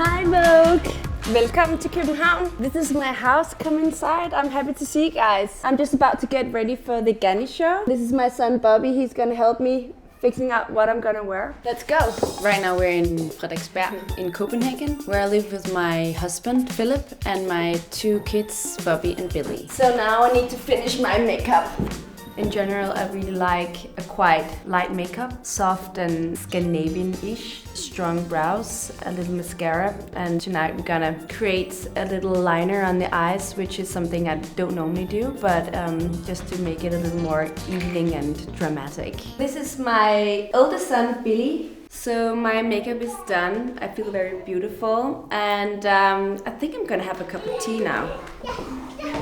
Hi Vogue! Welcome to Copenhagen. This is my house. Come inside. I'm happy to see you guys. I'm just about to get ready for the Ganni show. This is my son Bobby. He's gonna help me fixing out what I'm gonna wear. Let's go! Right now we're in Frederiksberg in Copenhagen, where I live with my husband Philip and my two kids Bobby and Billy. So now I need to finish my makeup. In general, I really like a quite light makeup, soft and Scandinavian-ish, strong brows, a little mascara, and tonight we're gonna create a little liner on the eyes, which is something I don't normally do, but just to make it a little more evening and dramatic. This is my oldest son, Billy. So my makeup is done. I feel very beautiful, and I think I'm gonna have a cup of tea now.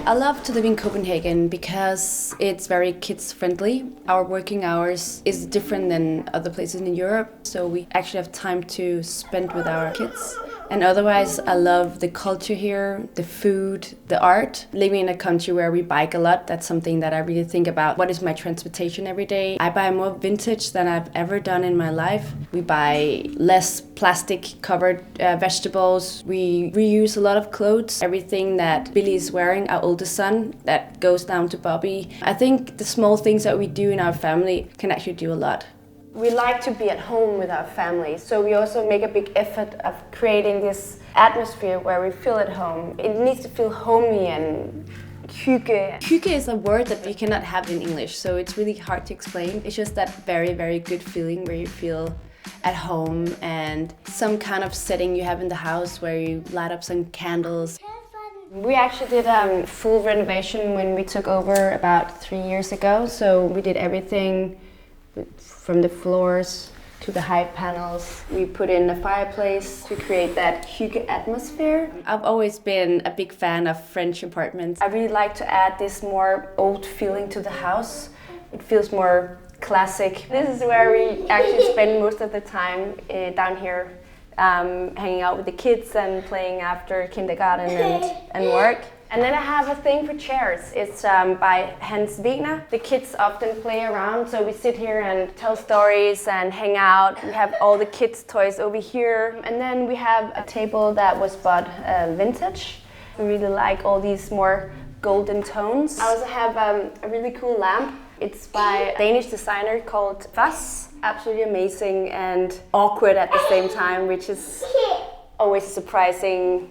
I love to live in Copenhagen because it's very kids friendly. Our working hours is different than other places in Europe, so we actually have time to spend with our kids. And otherwise, I love the culture here, the food, the art. Living in a country where we bike a lot, that's something that I really think about. What is my transportation every day? I buy more vintage than I've ever done in my life. We buy less plastic covered vegetables. We reuse a lot of clothes. Everything that Billy is wearing, our oldest son, that goes down to Bobby. I think the small things that we do in our family can actually do a lot. We like to be at home with our family, so we also make a big effort of creating this atmosphere where we feel at home. It needs to feel homey and hygge. Hygge is a word that you cannot have in English, so it's really hard to explain. It's just that very, very good feeling where you feel at home and some kind of setting you have in the house where you light up some candles. We actually did a full renovation when we took over about 3 years ago, so we did everything from the floors to the high panels. We put in a fireplace to create that hygge atmosphere. I've always been a big fan of French apartments. I really like to add this more old feeling to the house. It feels more classic. This is where we actually spend most of the time down here, hanging out with the kids and playing after kindergarten and work. And then I have a thing for chairs. It's by Hans Wegner. The kids often play around, so we sit here and tell stories and hang out. We have all the kids' toys over here. And then we have a table that was bought vintage. We really like all these more golden tones. I also have a really cool lamp. It's by a Danish designer called Voss. Absolutely amazing and awkward at the same time, which is always surprising.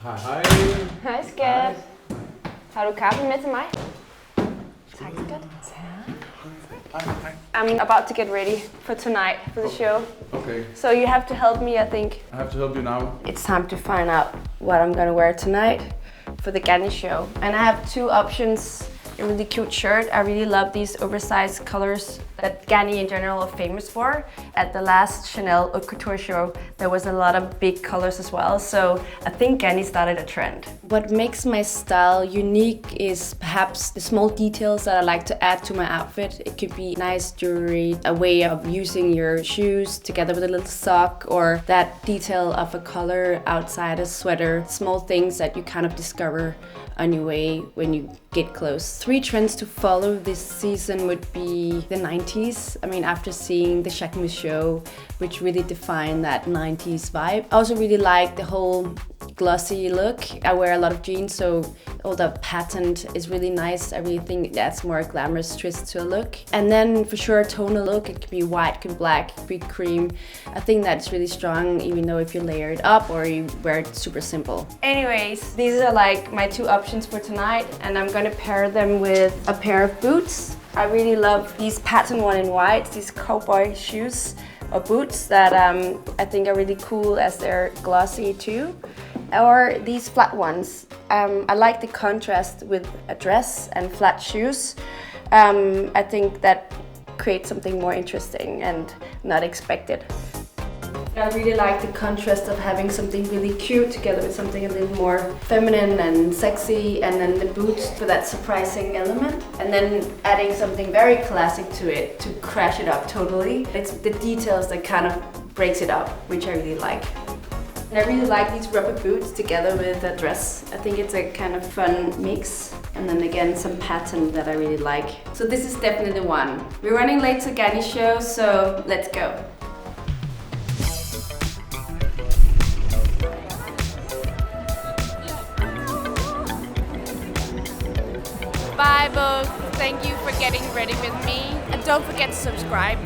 Hej. Hej skat. Har du kaffe med til mig? Tak skat. I'm about to get ready for tonight, for the show. Okay. So you have to help me, I think. I have to help you now. It's time to find out what I'm gonna wear tonight for the Ganni show. And I have two options. A really cute shirt. I really love these oversized colors that Ganni in general are famous for. At the last Chanel Haute Couture show, there was a lot of big colors as well, so I think Ganni started a trend. What makes my style unique is perhaps the small details that I like to add to my outfit. It could be nice jewelry, a way of using your shoes together with a little sock, or that detail of a color outside a sweater. Small things that you kind of discover on your way when you get close. 3 trends to follow this season would be the 90s. I mean, after seeing the Jacquemus show, which really defined that 90s vibe. I also really like the whole glossy look. I wear a lot of jeans, so all the pattern is really nice. I really think that's more a glamorous twist to a look. And then for sure, tonal look. It could be white, it could be black, it could be cream. I think that's really strong, even though if you layer it up or you wear it super simple. Anyways, these are like my two options for tonight, and I'm gonna pair them with a pair of boots. I really love these pattern one in white, these cowboy shoes or boots that I think are really cool as they're glossy too. Or these flat ones. I like the contrast with a dress and flat shoes. I think that creates something more interesting and not expected. I really like the contrast of having something really cute together with something a little more feminine and sexy, and then the boots for that surprising element, and then adding something very classic to it to crash it up totally. It's the details that kind of breaks it up, which I really like. And I really like these rubber boots together with a dress. I think it's a kind of fun mix. And then again, some pattern that I really like. So this is definitely the one. We're running late to Ganni show, so let's go. Bye, Vogue. Thank you for getting ready with me. And don't forget to subscribe.